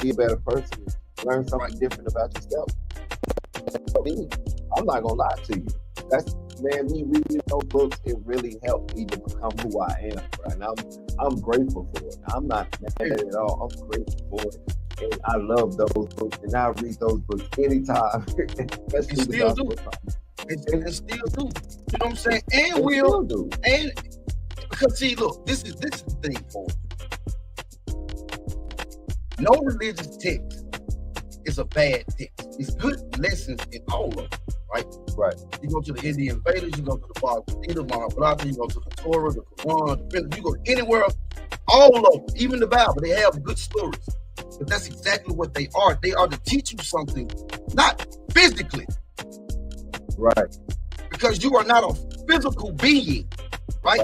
be a better person, learn something different about yourself. I'm not gonna lie to you. Me reading those books, it really helped me to become who I am, right? And I'm grateful for it. I'm not mad at all. I'm grateful for it. And I love those books, and I read those books anytime. And still do. And still do. You know what I'm saying? And will do. And because see, look, this is the thing for you. No religious text is a bad text. It's good lessons in all of them, right? Right. You go to the Indian Vedas, you go to the Bhagavad Mahabharata, you go to the Torah, the Quran, you go anywhere, all of them, even the Bible, they have good stories. But that's exactly what they are. They are to teach you something, not physically. Right. Because you are not a physical being, right?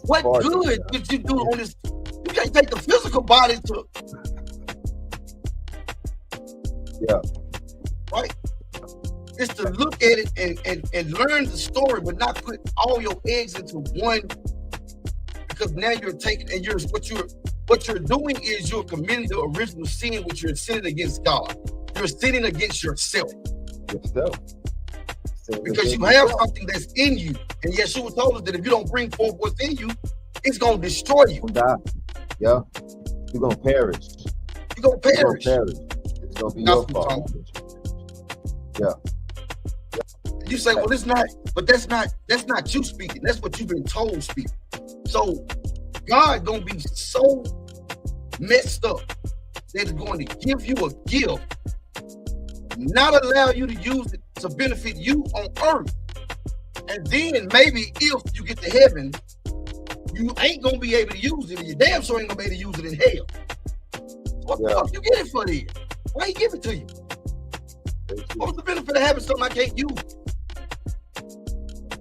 What good did you do on this? You can't take the physical body to... Yeah. Right? It's to look at it and learn the story, but not put all your eggs into one, because now you're taking, and what you're doing is you're committing the original sin, which you're sinning against God. You're sinning against yourself. Because you have something that's in you. And Yeshua told us that if you don't bring forth what's in you, it's going to destroy you. Die. Yeah. You're going to perish. You're going to perish. It's going to be your fault. Yeah. You say, well, it's not, but that's not you speaking. That's what you've been told speaking. So God gonna be so messed up that it's going to give you a gift, not allow you to use it to benefit you on earth. And then maybe if you get to heaven, you ain't gonna be able to use it, and you damn sure ain't gonna be able to use it in hell. What the fuck you get it for then? Why he give it to you? What's the benefit of having something I can't use?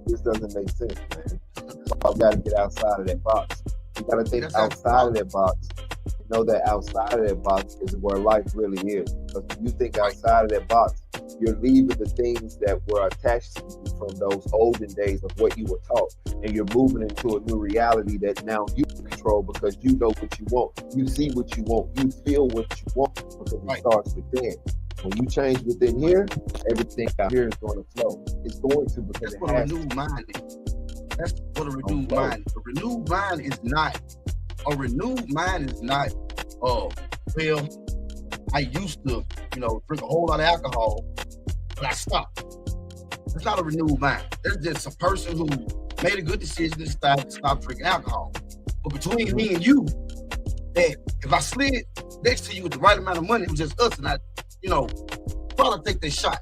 This doesn't make sense, man. You gotta get outside of that box. You gotta think outside of that box. You know that outside of that box is where life really is. Because when you think outside of that box, you're leaving the things that were attached to you from those olden days of what you were taught, and you're moving into a new reality that now you control, because you know what you want, you see what you want, you feel what you want, because it starts within. When you change within here, everything out here is going to flow. It's going to, because that's what a renewed mind is. That's what a renewed mind is. A renewed mind is not. Well, I used to, drink a whole lot of alcohol, but I stopped. It's not a renewed mind. There's just a person who made a good decision to stop drinking alcohol. But between me and you, that if I slid next to you with the right amount of money, it was just us, and I, probably take that shot.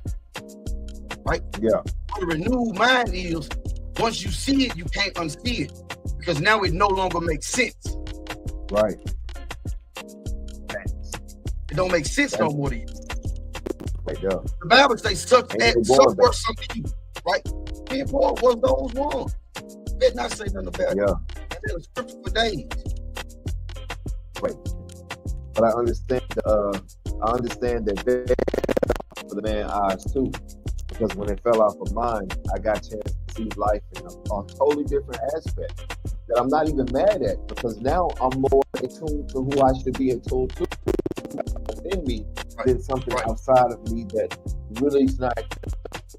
Right? Yeah. What a renewed mind is, once you see it, you can't unsee it. because now it no longer makes sense. Right. It don't make sense no more to you. Right, yeah. The Bible says, such were some of you, right? Me and Paul was those ones. Did not say nothing about it. And there was scripture for days. Right. But I understand that for the man's eyes too. Because when it fell off of mine, I got a chance to see life in a totally different aspect that I'm not even mad at, because now I'm more in tune to who I should be in tune to within me than something outside of me that really is not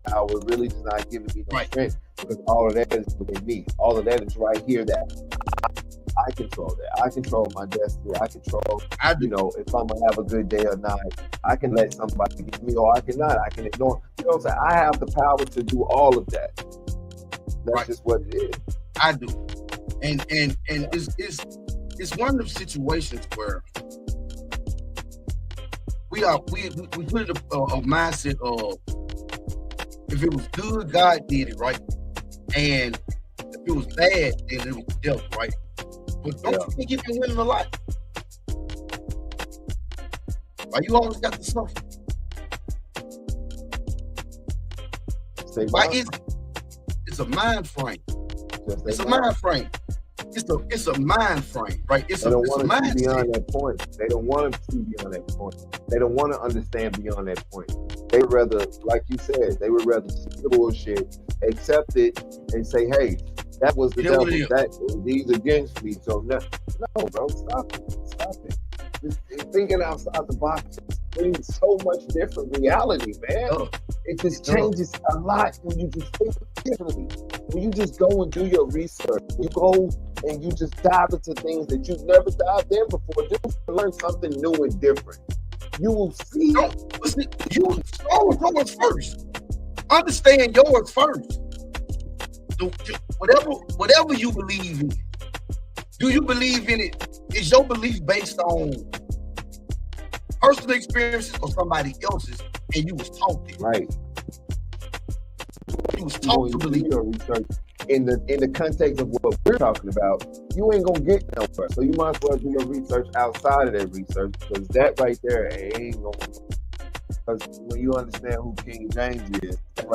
power, really is not giving me no strength, because all of that is within me. All of that is right here that I control that. I control my destiny. I control, you know, if I'm gonna have a good day or not. I can let somebody get me, or I cannot. I can ignore. You know what I'm saying? I have the power to do all of that. That's just what it is. I do, and it's one of those situations where we put a mindset of, if it was good, God did it, right? And if it was bad, then it was the devil, right? But don't you think you've been winning a lot? Why you always got to suffer? Why is it? It's a mind frame. It's a mind frame. It's a mind frame, right? They don't want to see beyond that point. They don't want to see beyond that point. They don't want to understand beyond that point. They would rather, like you said, they would rather see the bullshit, accept it, and say, "Hey, that was the devil. These against me." So no, bro, stop it. Just thinking outside the box brings so much different reality, man. It just changes a lot when you just think differently. When you just go and do your research, you go and you just dive into things that you've never dived in before, just to learn something new and different. You will see. You start with yours first. Understand yours first. Whatever you believe in, do you believe in it? Is your belief based on personal experiences or somebody else's, and you was taught it? Right. You was taught to believe your research in the context of what we're talking about. You ain't gonna get nowhere. So you might as well do your research outside of that research, because that right there ain't gonna. Because when you understand who King James is, that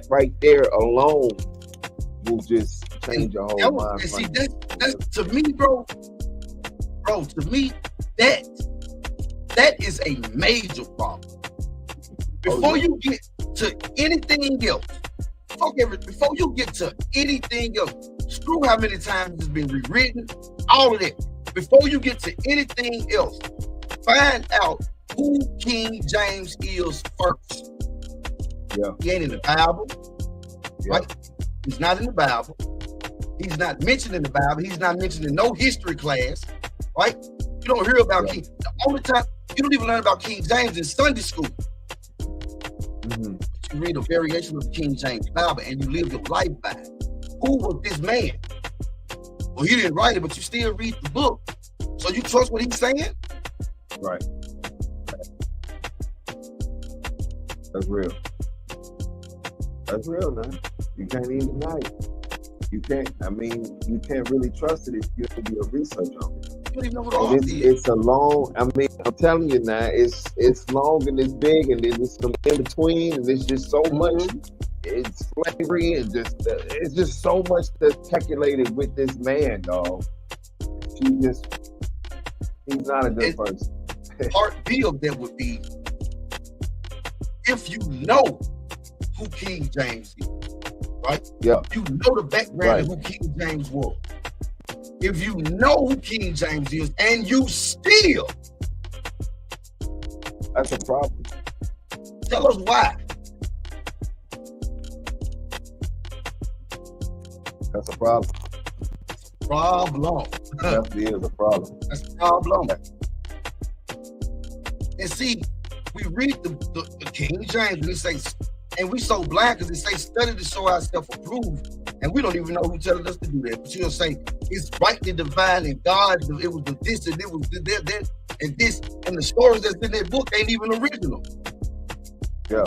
right there alone will just change your whole mind. And see, that's to me, bro. To me, that is a major problem. Before you get to anything else, before you get to anything else, screw how many times it's been rewritten, all of that. Before you get to anything else, find out who King James is first. Yeah. He ain't in the Bible, right? He's not in the Bible. He's not mentioned in the Bible. He's not mentioned in no history class, right? You don't hear about King. The only time you don't even learn about King James in Sunday school. Mm-hmm. You read a variation of the King James Bible and you live your life by it. Who was this man? Well, he didn't write it, but you still read the book. So you trust what he's saying? Right. That's real. That's real, man. You can't even deny it. You can't really trust it if you don't do your research on it. You don't even know what all it is. It's a long, I'm telling you now, it's long and it's big, and there's some in between, and there's just so much. It's slavery, and it's just so much that's speculated with this man, dog. He's not a good person. Part B of that would be, if you know who King James is, right? Yeah. You know the background of who King James was. If you know who King James is and you still, that's a problem. Tell us why. That's a problem. That is a problem. That's a problem. And see, we read the King James and it says, and we so blind because it says study to show ourselves approved, and we don't even know who telling us to do that. But you'll say it's rightly divine, and God, it was the this and it was that and this, and the stories that's in that book ain't even original. Yeah.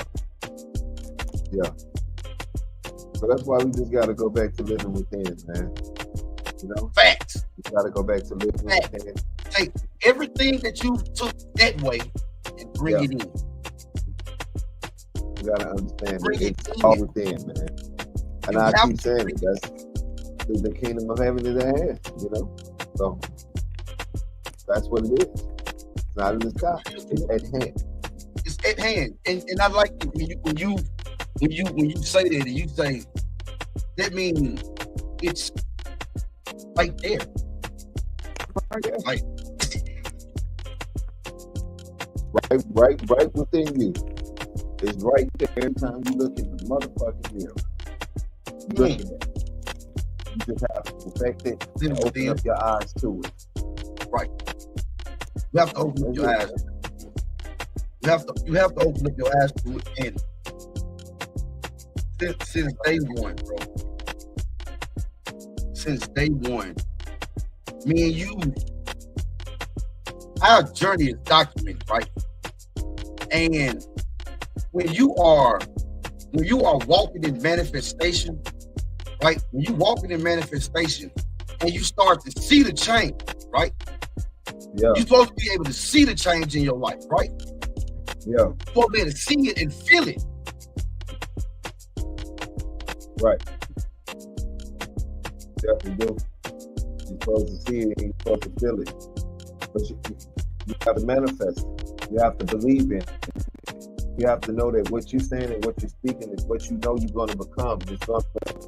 So that's why we just got to go back to living within, man. You know, Facts. you gotta go back to living. Facts. Take everything that you took that way and bring it in. You gotta understand Bring that it it's in. all within, man. And I keep saying it. That's the kingdom of heaven is at hand. You know, so that's what it is. It's not in the sky. It's at hand. It's at hand, and I like it when you say that, and you say that means it's right there. Like, right within you. It's right there every time you look in the motherfucking mirror. You look at it. You just have to perfect it and open up your eyes to it. Right. You have to open up your eyes. You have to open up your eyes to it. And since day one, bro. Since day one, me and you, our journey is documented, right? And when you are walking in manifestation, right? When you walking in manifestation and you start to see the change, right? Yeah. You're supposed to be able to see the change in your life, right? Yeah. You're supposed to be able to see it and feel it. Right. Definitely do. You're supposed to see it and you're supposed to feel it. But you have to manifest it. You have to believe in it. You have to know that what you're saying and what you're speaking is what you know you're going to become. It's going to come,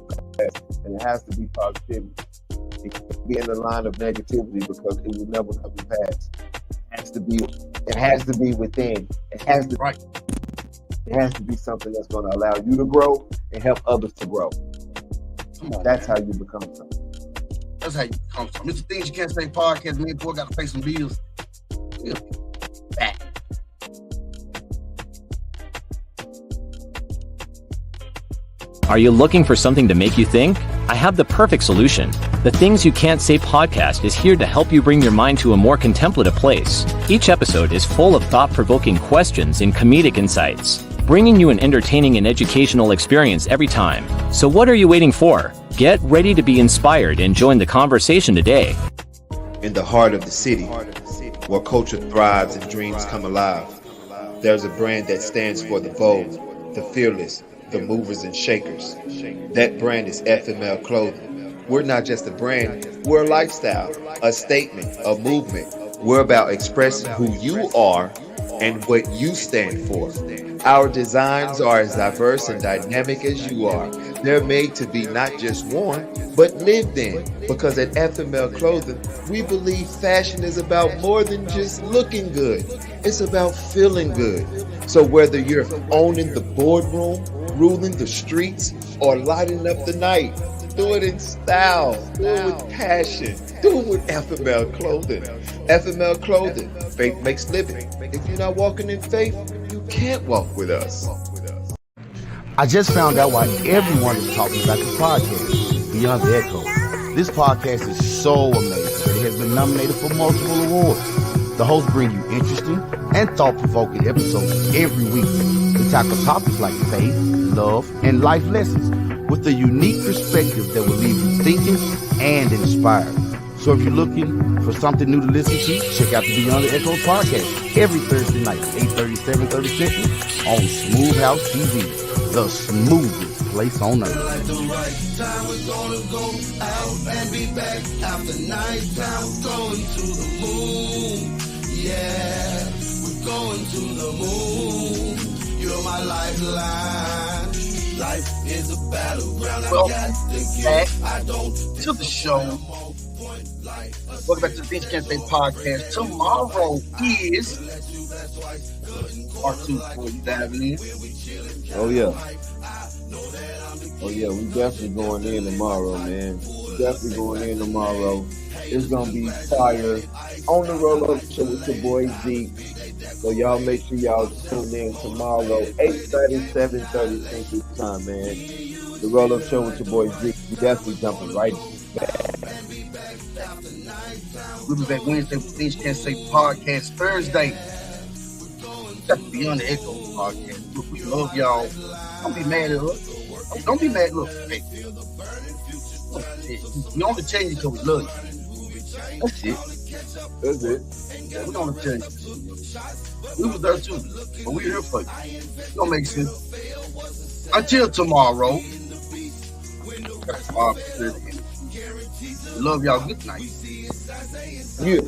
and it has to be positivity. It can't be in the line of negativity because it will never come to pass. It has to be within. It has to be something that's going to allow you to grow and help others to grow. Come on, that's man. how you become something. That's how you become something. It's the Things You Can't Say podcast. Me and Boy got to pay some bills. We'll be back. Are you looking for something to make you think? I have the perfect solution. The Things You Can't Say podcast is here to help you bring your mind to a more contemplative place. Each episode is full of thought-provoking questions and comedic insights, bringing you an entertaining and educational experience every time. So what are you waiting for? Get ready to be inspired and join the conversation today. In the heart of the city, where culture thrives and dreams come alive, there's a brand that stands for the bold, the fearless, the movers and shakers. That brand is FML Clothing. We're not just a brand, we're a lifestyle, a statement, a movement. We're about expressing who you are and what you stand for. Our designs are as diverse and dynamic as you are. They're made to be not just worn, but lived in. Because at FML Clothing, we believe fashion is about more than just looking good. It's about feeling good. So whether you're owning the boardroom, ruling the streets, or lighting up the night, do it in style, do it with passion, do it with FML Clothing. FML Clothing, faith makes living. If you're not walking in faith, you can't walk with us. I just found out why everyone is talking about this podcast, Beyond the Echo. This podcast is so amazing. It has been nominated for multiple awards. The hosts bring you interesting and thought-provoking episodes every week. We tackle topics like faith, love, and life lessons with a unique perspective that will leave you thinking and inspired. So if you're looking for something new to listen to, check out the Beyond the Echo podcast every Thursday night, 8:30, 7:30 Central on Smooth House TV, the smoothest place on earth. Like the right time, we're gonna go out and be back after night time. We're going to the moon, yeah, we're going to the moon. You're my lifeline. Life is a battleground. I got to get. I don't to the show. Welcome back to the Things You Can't Say podcast. Tomorrow is part 2 for you diving in. Oh yeah, we definitely going in tomorrow, man. Definitely going in tomorrow. It's gonna be fire on the roll-up show with your boy Zeke. So y'all make sure y'all tune in tomorrow, 8:30, 7:30 Central Time, man. The roll-up show with your boy Zeke. We definitely jumping right back. We'll be back Wednesday with Things You Can't Say podcast. Thursday, that's Beyond the Echo podcast. Look, we love y'all. Don't be mad at us. Don't be mad. Look, hey, We only change because we love you. That's it. That's it. Yeah, we don't change. We was there too, but we're here for you. It don't make sense. Until tomorrow. Love y'all. Good night. Yeah.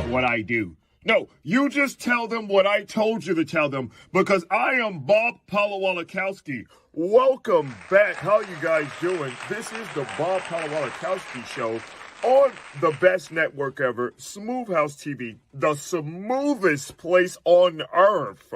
What I do. No, you just tell them what I told you to tell them, because I am Bob Palawalakowski. Welcome back. How you guys doing? This is the Bob Palawalakowski Show on the best network ever, Smooth House TV, the smoothest place on earth.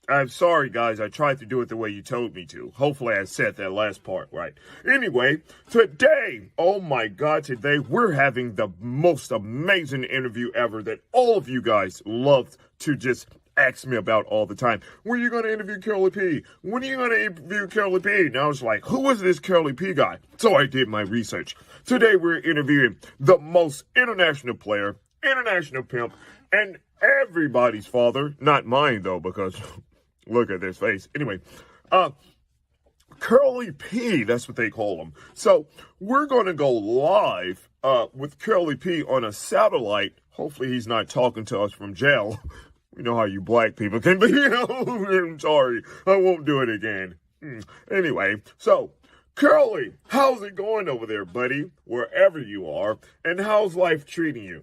I'm sorry, guys. I tried to do it the way you told me to. Hopefully I said that last part right. Anyway, today, oh my God, today we're having the most amazing interview ever that all of you guys love to just ask me about all the time. When are you going to interview Curly P? When are you going to interview Curly P? And I was like, who is this Curly P guy? So I did my research. Today we're interviewing the most international player, international pimp, and everybody's father. Not mine, though, because... look at this face. Anyway, Curly P, that's what they call him. So we're going to go live with Curly P on a satellite. Hopefully he's not talking to us from jail. We know how you black people can be. I'm sorry. I won't do it again. Anyway, so Curly, how's it going over there, buddy? Wherever you are. And how's life treating you?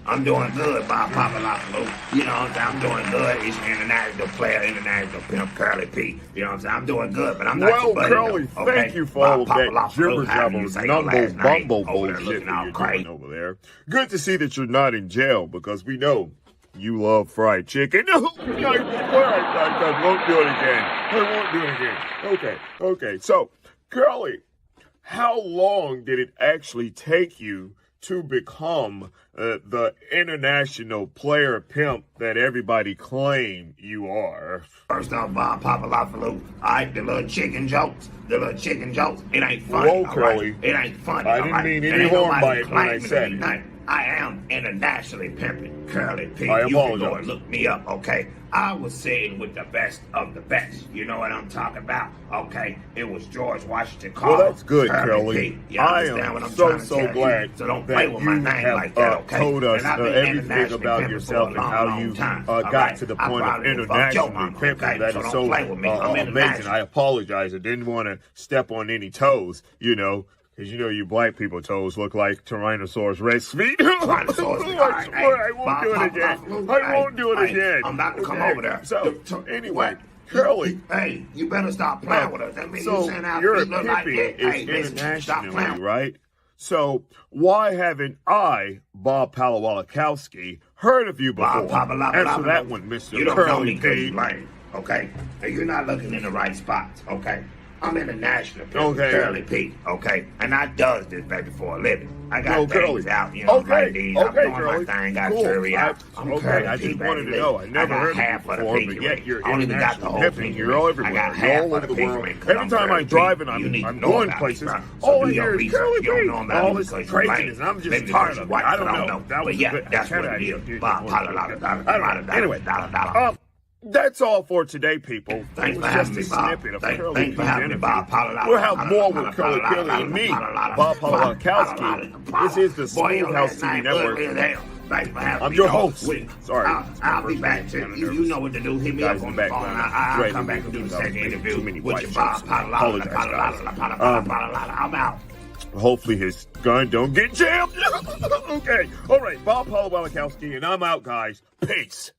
I'm doing good, Bob Palawalakowski. You know what I'm saying? I'm doing good. He's an international player, international pimp, Curly P. You know what I'm saying? I'm doing good, but I'm not your buddy. Well, Curly, thank you for all of that jibber-jabber, numbo-bumbo bullshit that you're doing over there. Good to see that you're not in jail, because we know you love fried chicken. No, I won't do it again. I won't do it again. Okay. So, Curly, how long did it actually take you to become the international player pimp that everybody claim you are? First off, Bob Palawalakowski, all right, the little chicken jokes, it ain't funny. Whoa, Curly. It ain't funny. I didn't mean any harm by it when I said it. I am internationally pimping Curly P. I You apologize. can go and look me up, okay? I was sitting with the best of the best. You know what I'm talking about, okay? It was George Washington Carver. Well, that's good, Curly. I am so glad so don't play that with you my name have like that, okay? told us And I've been everything internationally about pimping yourself for a and how long you time, got to the I point of probably fucked your internationally mama, pimping. okay? That So is don't so play with me. I'm amazing. international. I apologize. I didn't want to step on any toes, because you black people toes look like Tyrannosaurus Rex feet. I won't do it again. I won't do it again. I'm about to come over there. So anyway, Curly. Hey, you better stop playing with us. That means So you send out your people like pimping that. Hey, is listen, stop internationally, playing. right? So why haven't I, Bob Palawalakowski, heard of you before? Answer that one, Mr. You don't know Curly me because P. you're lame, okay? And you're not looking in the right spots, okay? I'm international, Okay. Curly P, okay? And I does this, baby, for a living. I got things Curly. out, you know, like these. I'm doing Curly. my thing, got Cool. jury out. I'm Okay, Curly I P, just baby, wanted to know. I never got heard of half you of the before, pinky but yet ring. you're I don't even got the international whole pimping. pinky You're ring. all everywhere. I got You're half all of over the the pinky world. ring 'cause Every I'm time I Curly drive P. and You need I'm to know going about places, me, bro. So all I do your hear is research. Curly You don't P. know about All me this because you're craziness, lame. and I'm just Maybe tired because of it. you're white, I don't I don't know. know. That But was yeah, the that's what it is. Bob Palawalakowski. That's all for today, people. Thanks It for was having just me, a Bob. snippet of Thanks Curly for P's having me, Bob. interview. We'll have more with Curly P and me, Bob Palawalakowski. This is the Smooth House TV Network. Thanks for having I'm me. your host. Sorry. I'll be back too. You know what to do. Hit me up on the phone. I'll come back and do the second interview with your Bob Palawalakowski. I'm out. Hopefully his gun don't get jammed. Okay. All right. Bob Palawalakowski, and I'm out, guys. Peace.